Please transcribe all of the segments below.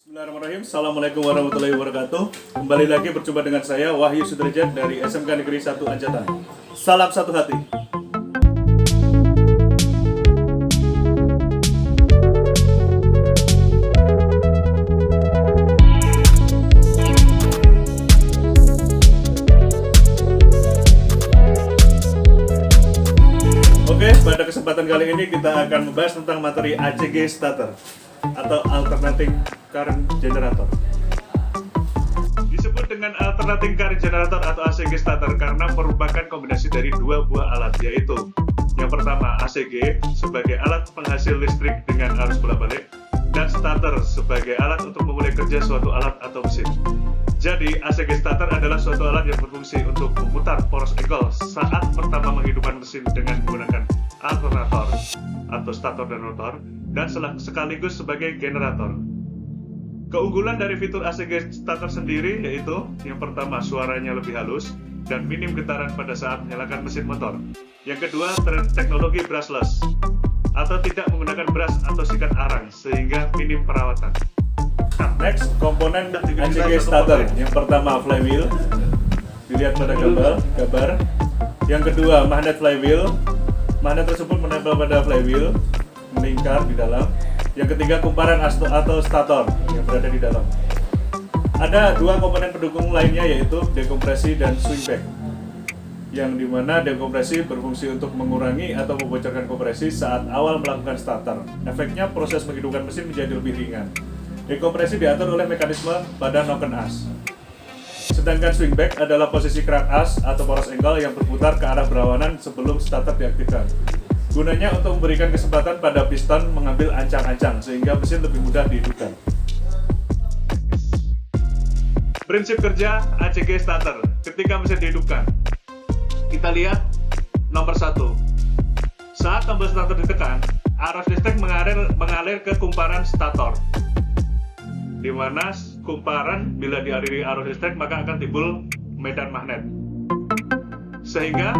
Bismillahirrahmanirrahim. Assalamualaikum warahmatullahi wabarakatuh. Kembali lagi berjumpa dengan saya Wahyu Sudrajat dari SMK Negeri 1 Anjatan. Salam satu hati. Oke, pada kesempatan kali ini kita akan membahas tentang materi ACG Starter atau Alternating Current Generator. Disebut dengan Alternating Current Generator atau ACG Starter karena merupakan kombinasi dari dua buah alat, yaitu yang pertama ACG sebagai alat penghasil listrik dengan arus bolak-balik dan starter sebagai alat untuk memulai kerja suatu alat atau mesin. Jadi, ACG starter adalah suatu alat yang berfungsi untuk memutar poros engkol saat pertama menghidupkan mesin dengan menggunakan alternator atau stator dan rotor, dan sekaligus sebagai generator. Keunggulan dari fitur ACG starter sendiri yaitu yang pertama, suaranya lebih halus dan minim getaran pada saat menyalakan mesin motor. Yang kedua, teknologi brushless atau tidak menggunakan brush atau sikat arang sehingga minim perawatan. Next, komponen ACG starter. Yang pertama, flywheel. Dilihat pada gambar. Yang kedua, magnet flywheel. Magnet tersebut menempel pada flywheel, melingkar di dalam. Yang ketiga, kumparan atau stator yang berada di dalam. Ada dua komponen pendukung lainnya yaitu dekompresi dan swing back. Yang dimana dekompresi berfungsi untuk mengurangi atau membocorkan kompresi saat awal melakukan starter. Efeknya proses menghidupkan mesin menjadi lebih ringan. Dekompresi diatur oleh mekanisme pada noken as. Sedangkan swing back adalah posisi crank as atau poros engkol yang berputar ke arah berlawanan sebelum starter diaktifkan. Gunanya untuk memberikan kesempatan pada piston mengambil ancang-ancang sehingga mesin lebih mudah dihidupkan. Prinsip kerja ACG starter ketika mesin dihidupkan. Kita lihat nomor 1. Saat tombol starter ditekan, arus listrik mengalir ke kumparan stator, di mana kumparan bila dialiri arus listrik maka akan timbul medan magnet, sehingga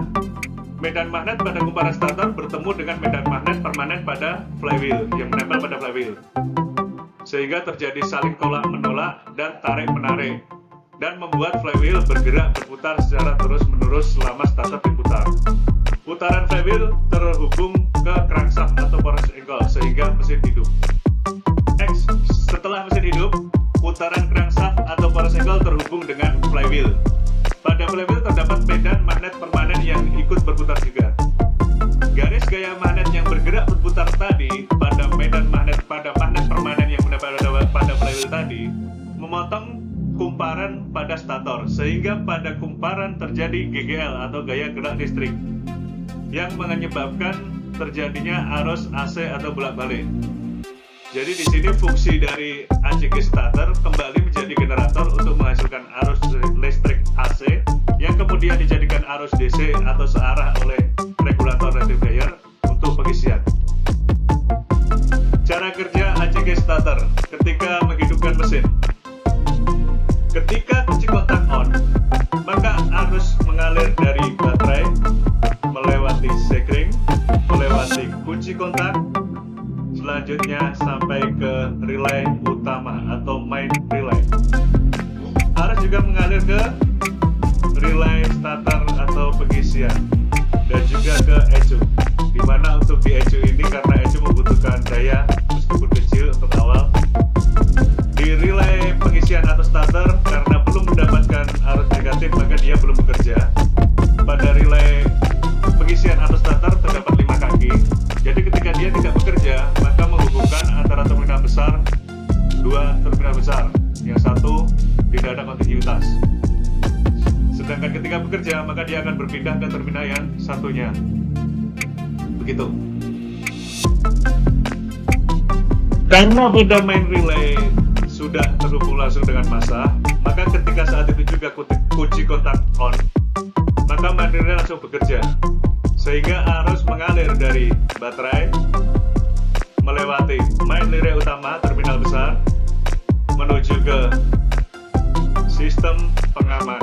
medan magnet pada kumparan stator bertemu dengan medan magnet permanen pada flywheel yang menempel pada flywheel, sehingga terjadi saling tolak menolak dan tarik menarik, dan membuat flywheel berputar secara terus-menerus selama starter diputar. Putaran flywheel terhubung ke crankshaft atau poros engkol sehingga mesin hidup. Setelah mesin hidup, putaran crankshaft atau poros engkol terhubung dengan flywheel. Pada flywheel terdapat medan magnet permanen yang ikut berputar juga. Garis gaya magnet yang bergerak berputar tadi pada magnet permanen yang menempel pada flywheel tadi memotong kumparan pada stator, sehingga pada kumparan terjadi GGL atau gaya gerak listrik yang menyebabkan terjadinya arus AC atau bolak-balik. Jadi di sini fungsi dari ACG starter kembali menjadi generator untuk menghasilkan arus listrik AC yang kemudian dijadikan arus DC atau searah oleh regulator rectifier untuk pengisian. Cara kerja ACG starter ketika menghidupkan mesin. Ketika kunci kontak on, maka arus mengalir dari baterai melewati sekring, melewati kunci kontak, selanjutnya sampai ke relay utama atau main relay. Arus juga mengalir ke relay starter atau pengisian dan juga ke ECU. Dimana untuk di ECU ini karena ECU membutuhkan daya meskipun kecil untuk awal. Di relay pengisian atau starter karena belum mendapatkan arus negatif maka dia belum bekerja. Pada relay pengisian atau starter terdapat 5 kaki. Jadi ketika dia tidak bekerja maka menghubungkan antara terminal besar, dua terminal besar, yang satu tidak ada kontinuitas. Sedangkan ketika bekerja maka dia akan berpindah ke terminal yang satunya. Begitu. Karena pada main relay sudah terhubung langsung dengan massa, maka ketika saat itu juga kunci kontak on, maka main relay langsung bekerja, sehingga arus mengalir dari baterai melewati main relay utama terminal besar menuju ke sistem pengaman,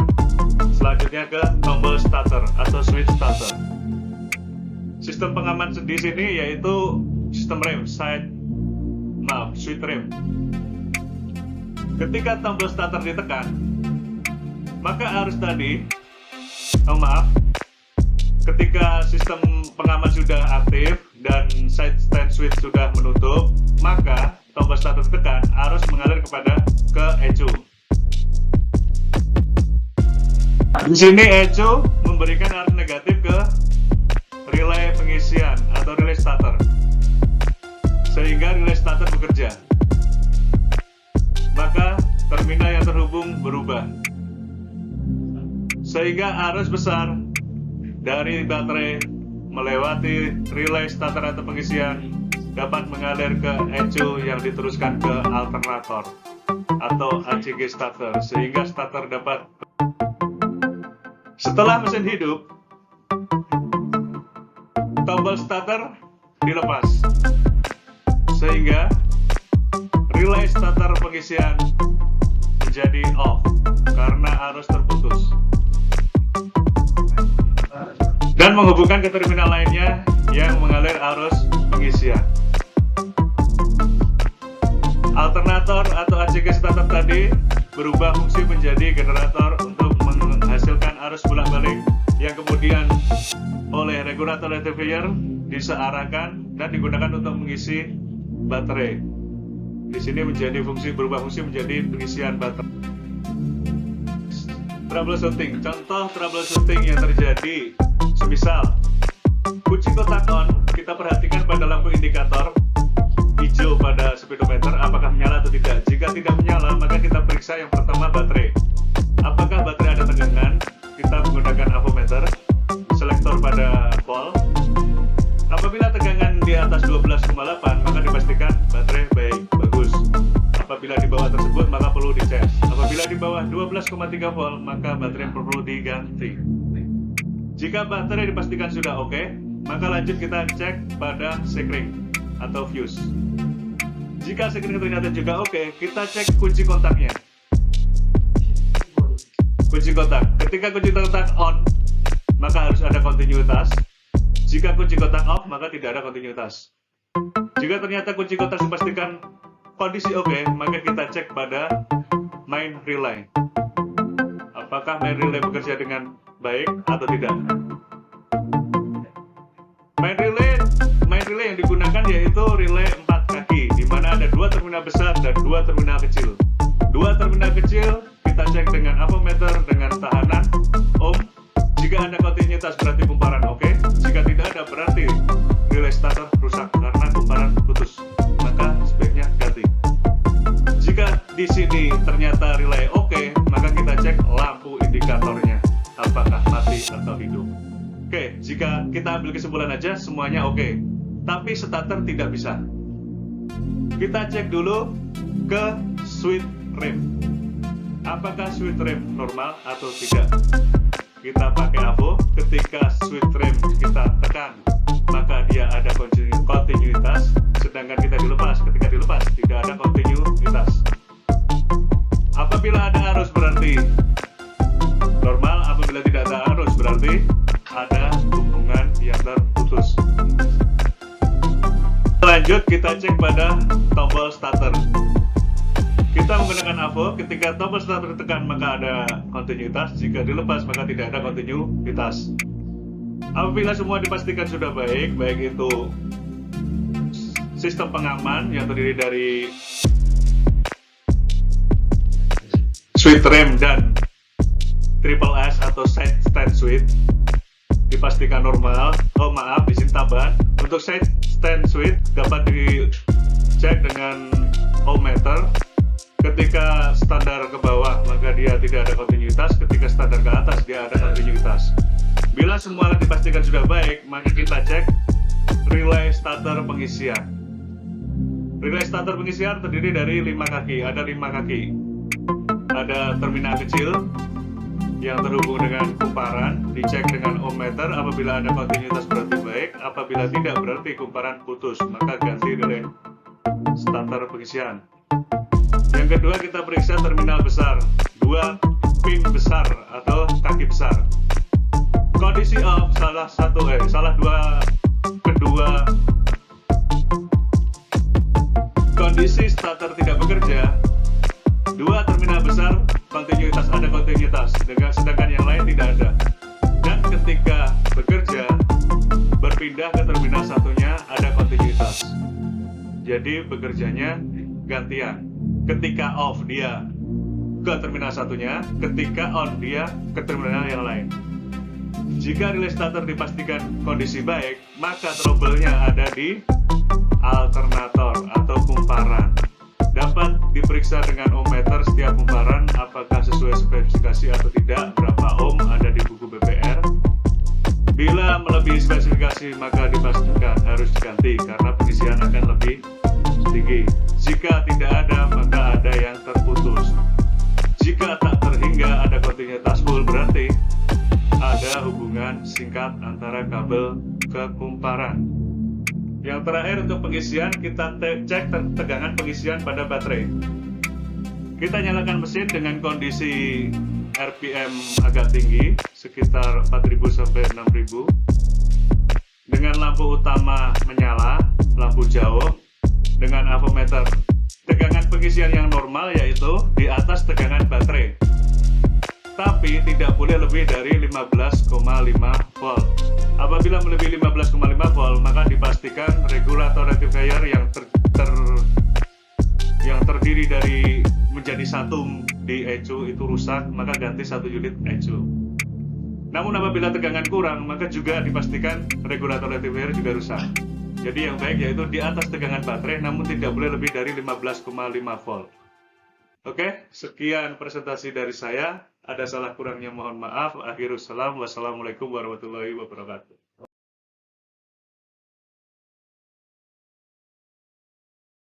selanjutnya ke tombol starter atau switch starter. Sistem pengaman di sini yaitu sistem rem, switch rem. ketika tombol starter ditekan, maka arus tadi, ketika sistem pengaman sudah aktif dan side stand switch sudah menutup, maka tombol starter ditekan, arus mengalir ke ECU. Di sini ECU memberikan arus negatif ke relay pengisian atau relay starter, sehingga relay starter bekerja. Maka terminal yang terhubung berubah, sehingga arus besar dari baterai melewati relay starter atau pengisian dapat mengalir ke ECU yang diteruskan ke alternator atau ACG starter, sehingga starter dapat. Setelah mesin hidup, tombol starter dilepas, sehingga relay starter pengisian menjadi off karena arus terputus, dan menghubungkan ke terminal lainnya yang mengalir arus pengisian. Alternator atau ACG starter tadi berubah fungsi menjadi generator untuk menghasilkan arus bolak-balik yang kemudian oleh regulator rectifier disearahkan dan digunakan untuk mengisi baterai. Di sini berubah fungsi menjadi pengisian baterai. Troubleshooting, contoh troubleshooting yang terjadi, semisal kunci kotak on, kita perhatikan pada lampu indikator hijau pada speedometer apakah menyala atau tidak. Jika tidak menyala, maka kita periksa yang pertama baterai. Apakah baterai ada tegangan? Kita menggunakan avometer, selektor pada volt. Apabila tegangan di atas 12,8, maka dipastikan baterai bagus. Apabila di bawah tersebut, maka perlu dicas. Apabila di bawah 12,3 volt, maka baterai perlu diganti. Jika baterai dipastikan sudah oke, maka lanjut kita cek pada sekring atau fuse. Jika sekring ternyata juga oke, kita cek kunci kontaknya. Kunci kontak. Ketika kunci kontak on, maka harus ada kontinuitas. Jika kunci kontak off, maka tidak ada kontinuitas. Jika ternyata kunci kontak dipastikan kondisi oke, maka kita cek pada main relay. Apakah main relay bekerja dengan baik atau tidak? Main relay yang digunakan yaitu relay 4 kaki, di mana ada 2 terminal besar dan 2 terminal kecil. 2 terminal kecil kita cek dengan avometer dengan tahanan ohm. Jika ada kontinuitas berarti kumparan oke. Jika tidak ada berarti relay starter rusak karena kumparan putus. Maka sebaiknya ganti. Jika di sini ternyata relay oke, maka kita cek lampu indikatornya apakah mati atau hidup. Oke, jika kita ambil kesimpulan aja semuanya oke, tapi starter tidak bisa. Kita cek dulu ke switch rem. Apakah switch rem normal atau tidak? Kita pakai avo, ketika switch rem kita tekan, maka dia ada kontinuitas, sedangkan kita dilepas, ketika dilepas tidak ada kontinuitas. Apabila ada arus berarti normal, apabila tidak ada arus berarti ada hubungan yang terputus. Lanjut kita cek pada tombol starter. Kita menggunakan avo, ketika tombol starter ditekan maka ada kontinuitas, jika dilepas maka tidak ada kontinuitas. Apabila semua dipastikan sudah baik, baik itu sistem pengaman yang terdiri dari switch rem dan triple S atau side stand switch dipastikan normal. Izin tambahan, untuk side stand switch dapat dicek dengan ohmmeter. Ketika standar ke bawah maka dia tidak ada kontinuitas, ketika standar ke atas dia ada kontinuitas. Bila semua dipastikan sudah baik, maka kita cek relay starter pengisian. Relay starter pengisian terdiri dari 5 kaki, ada 5 kaki. Ada terminal kecil yang terhubung dengan kumparan, dicek dengan ohmmeter. Apabila ada kontinuitas berarti baik, apabila tidak berarti kumparan putus, maka ganti relay starter pengisian. Yang kedua kita periksa terminal besar, 2 pin besar atau kaki besar. Kondisi off kedua kondisi starter tidak bekerja, Dua terminal besar kontinuitas, ada kontinuitas, sedangkan yang lain tidak ada. Dan ketika bekerja berpindah ke terminal satunya ada kontinuitas. Jadi bekerjanya gantian. Ketika off dia ke terminal satunya, ketika on dia ke terminal yang lain. Jika relay starter dipastikan kondisi baik, maka trouble-nya ada di alternator atau kumparan. Dapat diperiksa dengan ohmmeter setiap kumparan apakah sesuai spesifikasi atau tidak, berapa ohm ada di buku BPR. Bila melebihi spesifikasi maka dipastikan harus diganti karena pengisian akan lebih tinggi. Jika tidak ada maka ada yang terputus. Jika tak terhingga ada kontinuitas full, berarti ada hubungan singkat antara kabel ke kumparan. Yang terakhir untuk pengisian, kita cek tegangan pengisian pada baterai. Kita nyalakan mesin dengan kondisi RPM agak tinggi, sekitar 4000 sampai 6000. Dengan lampu utama menyala, lampu jauh, dengan avometer. Tegangan pengisian yang normal yaitu di atas tegangan baterai. Tapi tidak boleh lebih dari 15,5 volt. Apabila melebihi 15,5 volt, maka dipastikan regulator rectifier yang terdiri dari menjadi satu di ECU itu rusak, maka ganti satu unit ECU. Namun apabila tegangan kurang, maka juga dipastikan regulator rectifier juga rusak. Jadi yang baik yaitu di atas tegangan baterai, namun tidak boleh lebih dari 15,5 volt. Oke, sekian presentasi dari saya. Ada salah kurangnya mohon maaf. Akhirus salam. Wassalamualaikum warahmatullahi wabarakatuh.